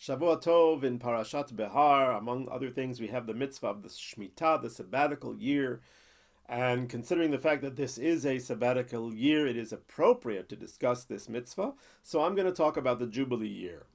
Shavua Tov in Parashat Behar. Among other things, we have the mitzvah of the Shemitah, the sabbatical year. And considering the fact that this is a sabbatical year, it is appropriate to discuss this mitzvah. So I'm going to talk about the Jubilee year,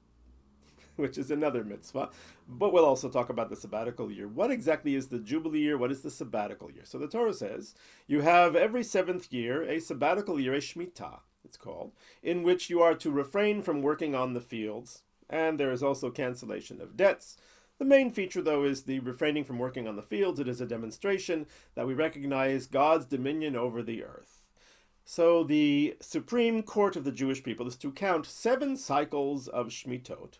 which is another mitzvah, but we'll also talk about the sabbatical year. What exactly is the Jubilee year? What is the sabbatical year? So the Torah says you have every seventh year a sabbatical year, a Shemitah, it's called, in which you are to refrain from working on the fields, and there is also cancellation of debts. The main feature, though, is the refraining from working on the fields. It is a demonstration that we recognize God's dominion over the earth. So the Supreme Court of the Jewish people is to count 7 cycles of Shmitot,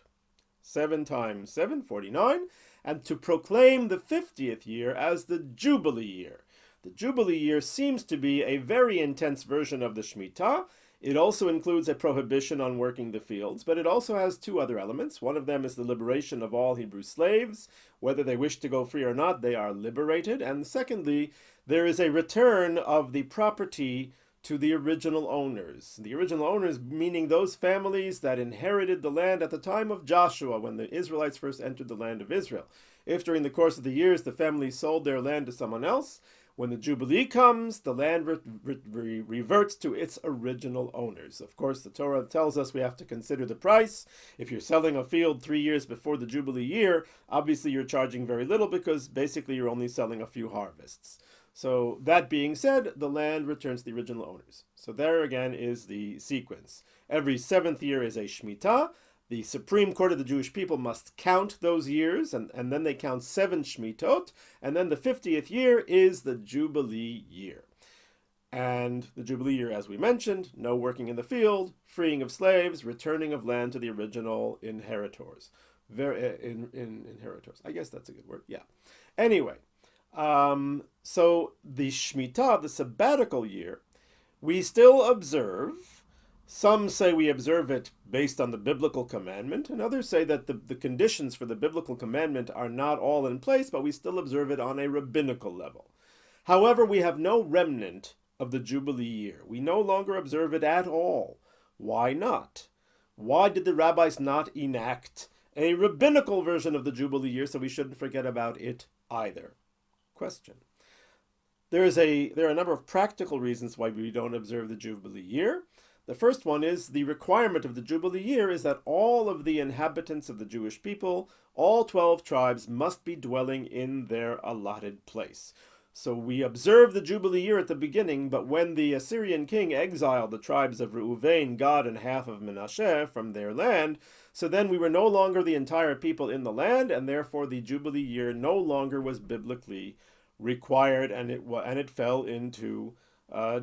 7 times 7, 49, and to proclaim the 50th year as the Jubilee year. The Jubilee year seems to be a very intense version of the Shemitah. It also includes a prohibition on working the fields, but it also has 2 other elements. One of them is the liberation of all Hebrew slaves. Whether they wish to go free or not, they are liberated. And secondly, there is a return of the property to the original owners. The original owners meaning those families that inherited the land at the time of Joshua, when the Israelites first entered the land of Israel. If during the course of the years the family sold their land to someone else, when the Jubilee comes, the land reverts to its original owners. Of course, the Torah tells us we have to consider the price. If you're selling a field 3 years before the Jubilee year, obviously you're charging very little because basically you're only selling a few harvests. So that being said, the land returns to the original owners. So there again is the sequence. Every 7th year is a Shemitah. The Supreme Court of the Jewish people must count those years, and then they count 7 Shmitot, and then the 50th year is the Jubilee year. And the Jubilee year, as we mentioned, no working in the field, freeing of slaves, returning of land to the original inheritors. Inheritors. I guess that's a good word, yeah. Anyway, so the Shemitah, the sabbatical year, we still observe. Some say we observe it based on the biblical commandment, and others say that the conditions for the biblical commandment are not all in place, but we still observe it on a rabbinical level. However, we have no remnant of the Jubilee year. We no longer observe it at all. Why not? Why did the rabbis not enact a rabbinical version of the Jubilee year so we shouldn't forget about it either? Question. There are a number of practical reasons why we don't observe the Jubilee year. The first one is the requirement of the Jubilee year is that all of the inhabitants of the Jewish people, all 12 tribes, must be dwelling in their allotted place. So we observe the Jubilee year at the beginning, but when the Assyrian king exiled the tribes of Reuven, Gad, and half of Manasseh from their land, so then we were no longer the entire people in the land, and therefore the Jubilee year no longer was biblically required, and it fell into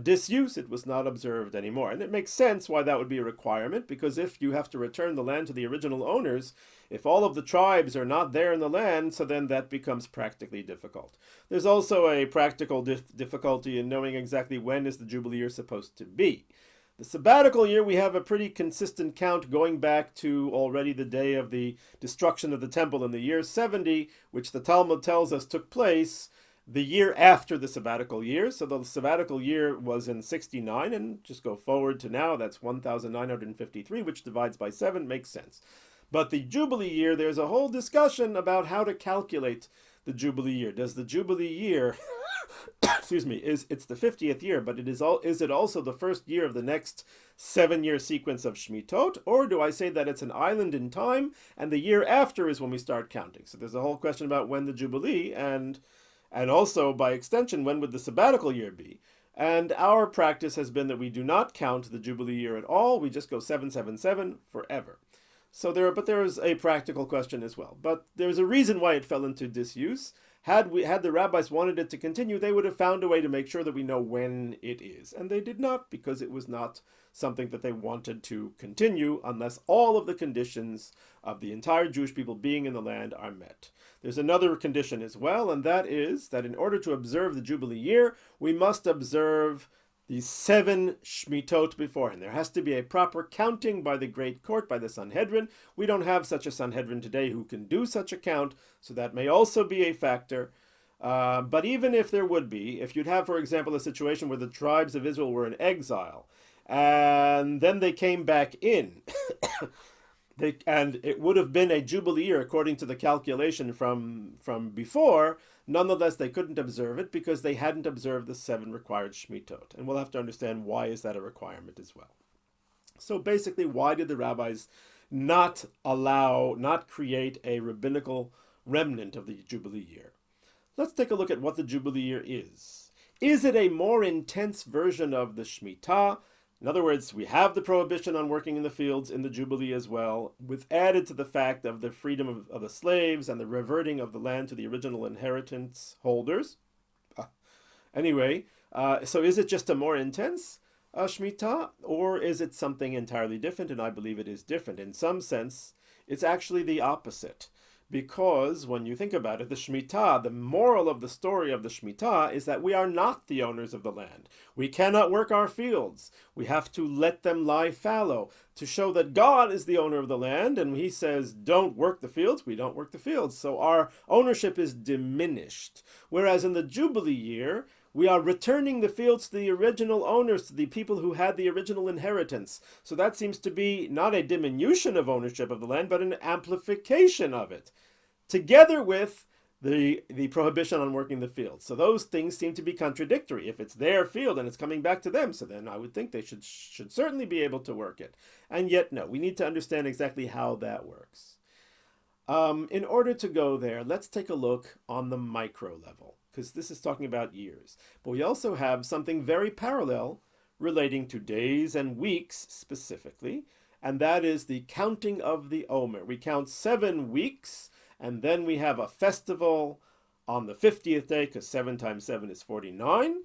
disuse. It was not observed anymore. And it makes sense why that would be a requirement, because if you have to return the land to the original owners, if all of the tribes are not there in the land, so then that becomes practically difficult. There's also a practical difficulty in knowing exactly when is the Jubilee year supposed to be. The sabbatical year, we have a pretty consistent count going back to already the day of the destruction of the temple in the year 70, which the Talmud tells us took place the year after the sabbatical year. So the sabbatical year was in 69, and just go forward to now, that's 1953, which divides by 7, makes sense. But the Jubilee year, there's a whole discussion about how to calculate the Jubilee year. Does the Jubilee year, excuse me, it's the 50th year, but is it also the first year of the next 7-year sequence of Shmitot, or do I say that it's an island in time, and the year after is when we start counting? So there's a whole question about when the Jubilee, and also, by extension, when would the sabbatical year be? And our practice has been that we do not count the Jubilee year at all. We just go 777 forever. So there is a practical question as well. But there's a reason why it fell into disuse. Had the rabbis wanted it to continue, they would have found a way to make sure that we know when it is. And they did not, because it was not something that they wanted to continue unless all of the conditions of the entire Jewish people being in the land are met. There's another condition as well, and that is that in order to observe the Jubilee year, we must observe the 7 Shmitot beforehand. There has to be a proper counting by the Great Court, by the Sanhedrin. We don't have such a Sanhedrin today who can do such a count, so that may also be a factor. But even if there would be, if you'd have, for example, a situation where the tribes of Israel were in exile, and then they came back in, And it would have been a Jubilee year according to the calculation from before. Nonetheless, they couldn't observe it because they hadn't observed the 7 required Shemitot. And we'll have to understand why is that a requirement as well. So basically, why did the rabbis not create a rabbinical remnant of the Jubilee year? Let's take a look at what the Jubilee year is. Is it a more intense version of the Shemitah? In other words, we have the prohibition on working in the fields in the Jubilee as well, with added to the fact of the freedom of the slaves and the reverting of the land to the original inheritance holders. Anyway, so is it just a more intense Shemitah, or is it something entirely different? And I believe it is different. In some sense, it's actually the opposite. Because when you think about it, the Shemitah, the moral of the story of the Shemitah is that we are not the owners of the land. We cannot work our fields. We have to let them lie fallow to show that God is the owner of the land. And he says, don't work the fields, we don't work the fields. So our ownership is diminished. Whereas in the Jubilee year, we are returning the fields to the original owners, to the people who had the original inheritance. So that seems to be not a diminution of ownership of the land, but an amplification of it, together with the prohibition on working the fields. So those things seem to be contradictory. If it's their field and it's coming back to them, so then I would think they should certainly be able to work it. And yet, no, we need to understand exactly how that works. In order to go there, let's take a look on the micro level, because this is talking about years. But we also have something very parallel relating to days and weeks specifically, and that is the counting of the omer. We count 7 weeks, and then we have a festival on the 50th day, because 7 times 7 is 49.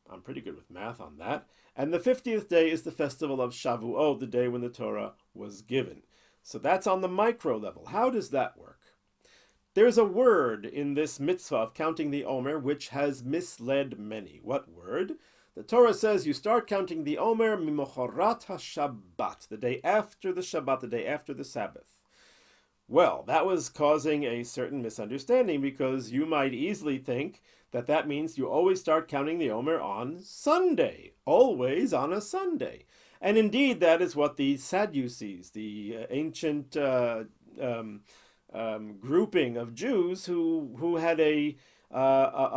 I'm pretty good with math on that. And the 50th day is the festival of Shavuot, the day when the Torah was given. So that's on the micro level. How does that work? There's a word in this mitzvah of counting the omer which has misled many. What word? The Torah says you start counting the omer mimochorat ha-Shabbat, the day after the Shabbat, the day after the Sabbath. Well, that was causing a certain misunderstanding, because you might easily think that that means you always start counting the omer on Sunday, always on a Sunday. And indeed, that is what the Sadducees, the ancient grouping of Jews who had a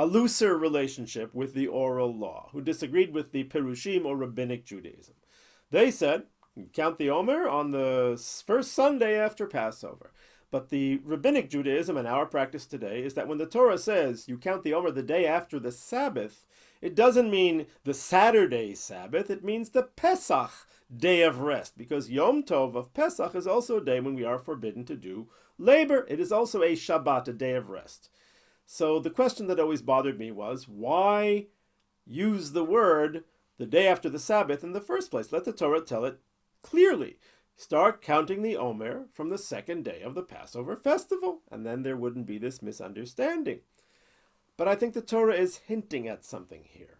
looser relationship with the oral law, who disagreed with the Perushim or Rabbinic Judaism. They said, count the omer on the first Sunday after Passover. But the Rabbinic Judaism and our practice today is that when the Torah says you count the omer the day after the Sabbath, it doesn't mean the Saturday Sabbath, it means the Pesach day of rest, because Yom Tov of Pesach is also a day when we are forbidden to do labor. It is also a Shabbat, a day of rest. So the question that always bothered me was, why use the word the day after the Sabbath in the first place? Let the Torah tell it clearly. Start counting the omer from the 2nd day of the Passover festival, and then there wouldn't be this misunderstanding. But I think the Torah is hinting at something here,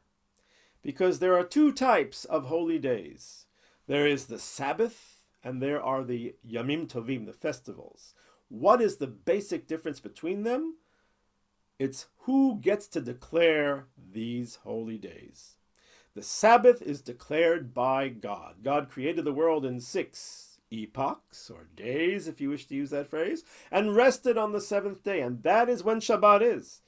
because there are 2 types of holy days. There is the Sabbath, and there are the Yamim Tovim, the festivals. What is the basic difference between them? It's who gets to declare these holy days. The Sabbath is declared by God. God created the world in 6 epochs, or days, if you wish to use that phrase, and rested on the 7th day, and that is when Shabbat is.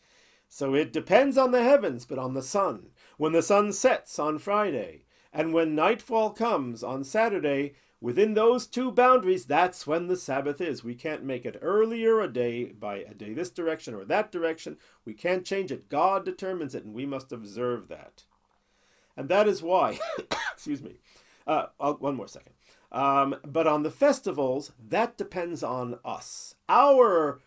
So it depends on the heavens, but on the sun. When the sun sets on Friday, and when nightfall comes on Saturday, within those 2 boundaries, that's when the Sabbath is. We can't make it earlier a day by a day this direction or that direction. We can't change it. God determines it, and we must observe that. And that is why, excuse me, one more second. But on the festivals, that depends on us. Our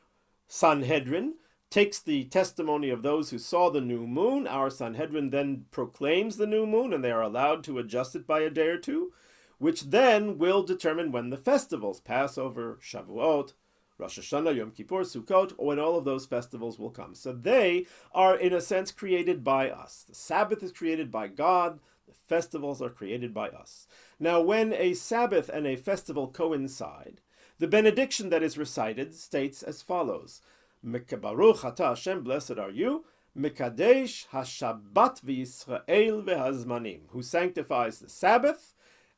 Sanhedrin takes the testimony of those who saw the new moon. Our Sanhedrin then proclaims the new moon, and they are allowed to adjust it by a day or 2, which then will determine when the festivals, Passover, Shavuot, Rosh Hashanah, Yom Kippur, Sukkot, when all of those festivals will come. So they are, in a sense, created by us. The Sabbath is created by God. The festivals are created by us. Now, when a Sabbath and a festival coincide, the benediction that is recited states as follows: Baruch atah Hashem, blessed are you, Mekadesh HaShabbat v'Yisrael v'Hazmanim, who sanctifies the Sabbath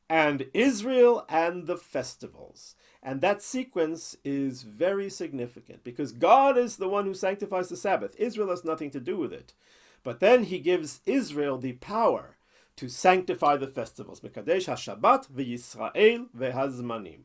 and Israel and the festivals. And that sequence is very significant because God is the one who sanctifies the Sabbath. Israel has nothing to do with it. But then he gives Israel the power to sanctify the festivals. Mekadesh HaShabbat v'Yisrael v'Hazmanim.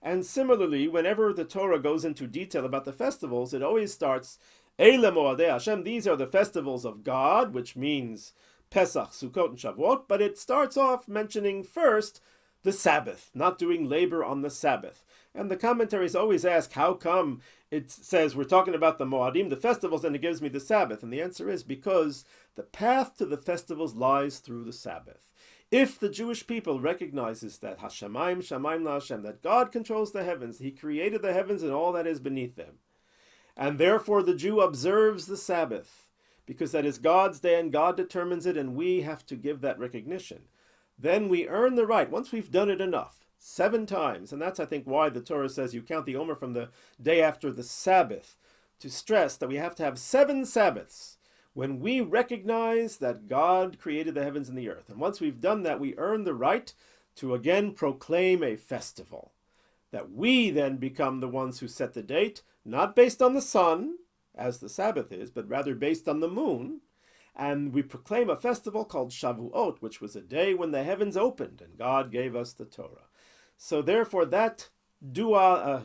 And similarly, whenever the Torah goes into detail about the festivals, it always starts, Eile Moadei Hashem, these are the festivals of God, which means Pesach, Sukkot, and Shavuot, but it starts off mentioning first the Sabbath, not doing labor on the Sabbath. And the commentaries always ask, how come it says we're talking about the Moadim, the festivals, and it gives me the Sabbath? And the answer is because the path to the festivals lies through the Sabbath. If the Jewish people recognizes that Hashemayim, Shamayim La Hashem, that God controls the heavens, he created the heavens and all that is beneath them, and therefore the Jew observes the Sabbath, because that is God's day and God determines it, and we have to give that recognition. Then we earn the right, once we've done it enough, 7 times, and that's I think why the Torah says you count the omer from the day after the Sabbath, to stress that we have to have 7 Sabbaths when we recognize that God created the heavens and the earth. And once we've done that, we earn the right to again proclaim a festival. That we then become the ones who set the date, not based on the sun, as the Sabbath is, but rather based on the moon. And we proclaim a festival called Shavuot, which was a day when the heavens opened and God gave us the Torah. So therefore that I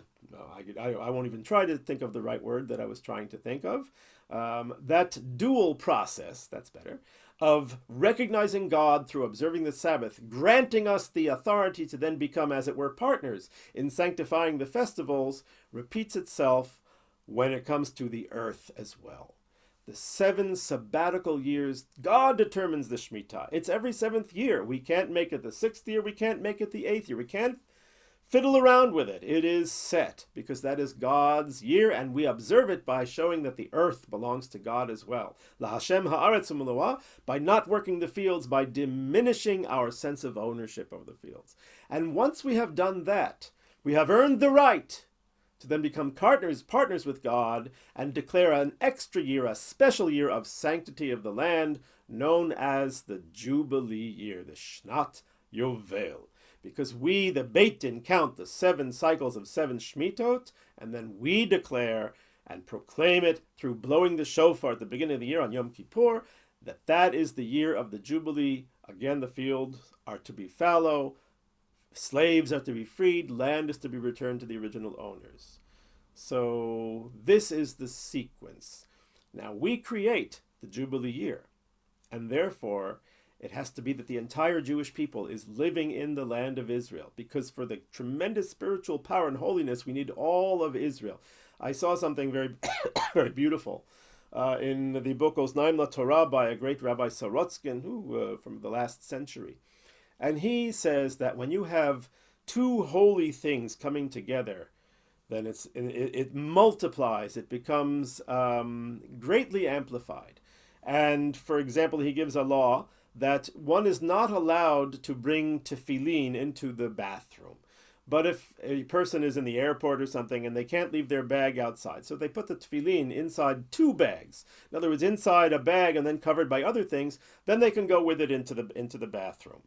won't even try to think of the right word that I was trying to think of. That dual process, that's better, of recognizing God through observing the Sabbath, granting us the authority to then become, as it were, partners in sanctifying the festivals, repeats itself when it comes to the earth as well. The 7 sabbatical years, God determines the Shemitah. It's every 7th year. We can't make it the 6th year. We can't make it the 8th year. We can't fiddle around with it. It is set because that is God's year, and we observe it by showing that the earth belongs to God as well. La Hashem haaretz u'mloah, by not working the fields, by diminishing our sense of ownership of the fields. And once we have done that, we have earned the right to then become partners with God and declare an extra year, a special year of sanctity of the land, known as the Jubilee year, the Shnat Yovel. Because we, the Beit Din, count the 7 cycles of 7 Shmitot, and then we declare and proclaim it through blowing the shofar at the beginning of the year on Yom Kippur, that is the year of the Jubilee. Again, the fields are to be fallow, slaves are to be freed, land is to be returned to the original owners. So this is the sequence. Now we create the Jubilee year, and therefore it has to be that the entire Jewish people is living in the land of Israel, because for the tremendous spiritual power and holiness, we need all of Israel. I saw something very, very beautiful in the book Oznaim LaTorah by a great Rabbi Sorotskin, who from the last century. And he says that when you have 2 holy things coming together, then it multiplies, it becomes greatly amplified. And for example, he gives a law that one is not allowed to bring tefillin into the bathroom. But if a person is in the airport or something and they can't leave their bag outside, so they put the tefillin inside 2 bags. In other words, inside a bag and then covered by other things, then they can go with it into the bathroom,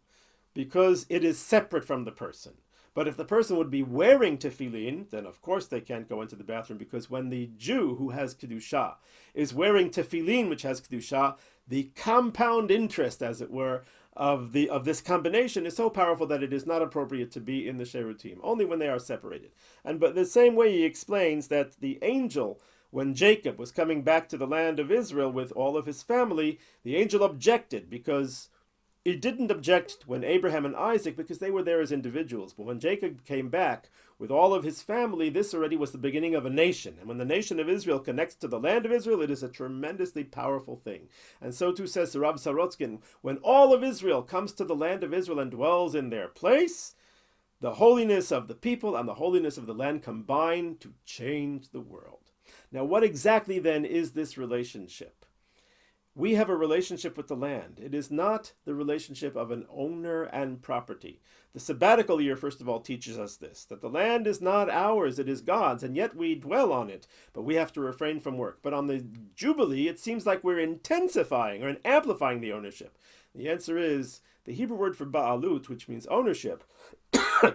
because it is separate from the person. But if the person would be wearing tefillin, then of course they can't go into the bathroom, because when the Jew who has Kedusha is wearing tefillin, which has Kedusha, the compound interest, as it were, of this combination is so powerful that it is not appropriate to be in the Sherutim, only when they are separated. And but the same way he explains that the angel, when Jacob was coming back to the land of Israel with all of his family, the angel objected, because it didn't object when Abraham and Isaac, because they were there as individuals. But when Jacob came back with all of his family, this already was the beginning of a nation. And when the nation of Israel connects to the land of Israel, it is a tremendously powerful thing. And so too says Rav Sorotskin, when all of Israel comes to the land of Israel and dwells in their place, the holiness of the people and the holiness of the land combine to change the world. Now, what exactly then is this relationship? We have a relationship with the land. It is not the relationship of an owner and property. The sabbatical year, first of all, teaches us this, that the land is not ours, it is God's, and yet we dwell on it, but we have to refrain from work. But on the Jubilee, it seems like we're intensifying or amplifying the ownership. The answer is the Hebrew word for baaloot, which means ownership,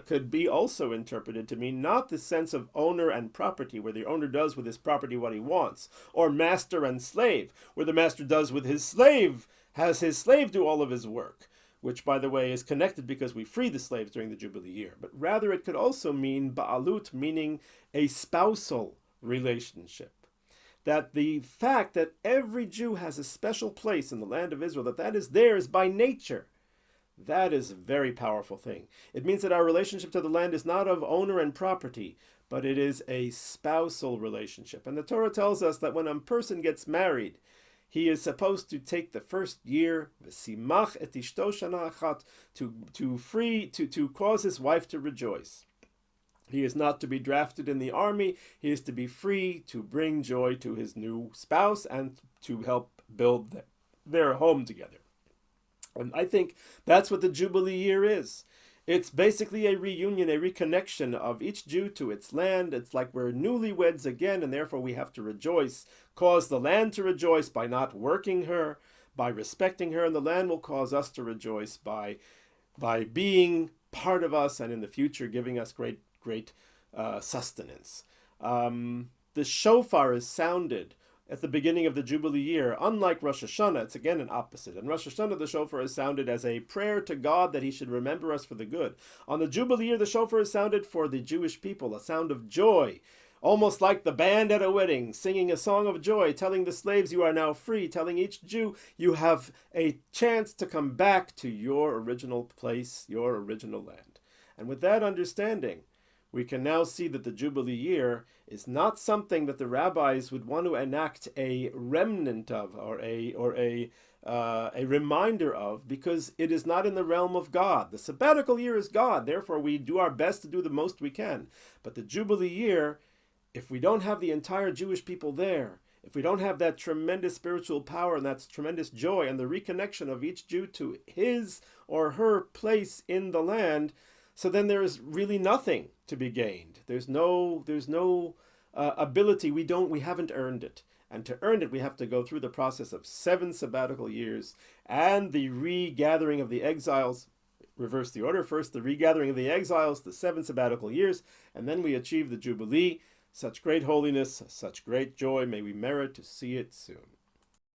could be also interpreted to mean not the sense of owner and property, where the owner does with his property what he wants, or master and slave, where the master does with his slave, has his slave do all of his work, which, by the way, is connected because we free the slaves during the Jubilee year. But rather it could also mean baaloot, meaning a spousal relationship. That the fact that every Jew has a special place in the land of Israel, that is theirs by nature, that is a very powerful thing. It means that our relationship to the land is not of owner and property, but it is a spousal relationship. And the Torah tells us that when a person gets married, he is supposed to take the first year, v'simach et ishto shana achat, to cause his wife to rejoice. He is not to be drafted in the army. He is to be free to bring joy to his new spouse and to help build their home together. And I think that's what the Jubilee year is. It's basically a reunion, a reconnection of each Jew to its land. It's like we're newlyweds again, and therefore we have to rejoice, cause the land to rejoice by not working her, by respecting her, and the land will cause us to rejoice by being part of us and in the future giving us great sustenance. The shofar is sounded at the beginning of the Jubilee year. Unlike Rosh Hashanah, it's again an opposite. In Rosh Hashanah, the shofar is sounded as a prayer to God that he should remember us for the good. On the Jubilee year, the shofar is sounded for the Jewish people, a sound of joy, almost like the band at a wedding, singing a song of joy, telling the slaves you are now free, telling each Jew you have a chance to come back to your original place, your original land. And with that understanding, we can now see that the Jubilee year is not something that the rabbis would want to enact a remnant of or a reminder of, because it is not in the realm of God. The sabbatical year is God, therefore we do our best to do the most we can. But the Jubilee year, if we don't have the entire Jewish people there, if we don't have that tremendous spiritual power and that tremendous joy and the reconnection of each Jew to his or her place in the land, so then there is really nothing to be gained. There's no ability. We haven't earned it. And to earn it, we have to go through the process of 7 sabbatical years and the regathering of the exiles. Reverse the order. First, the regathering of the exiles, the 7 sabbatical years, and then we achieve the Jubilee. Such great holiness, such great joy. May we merit to see it soon.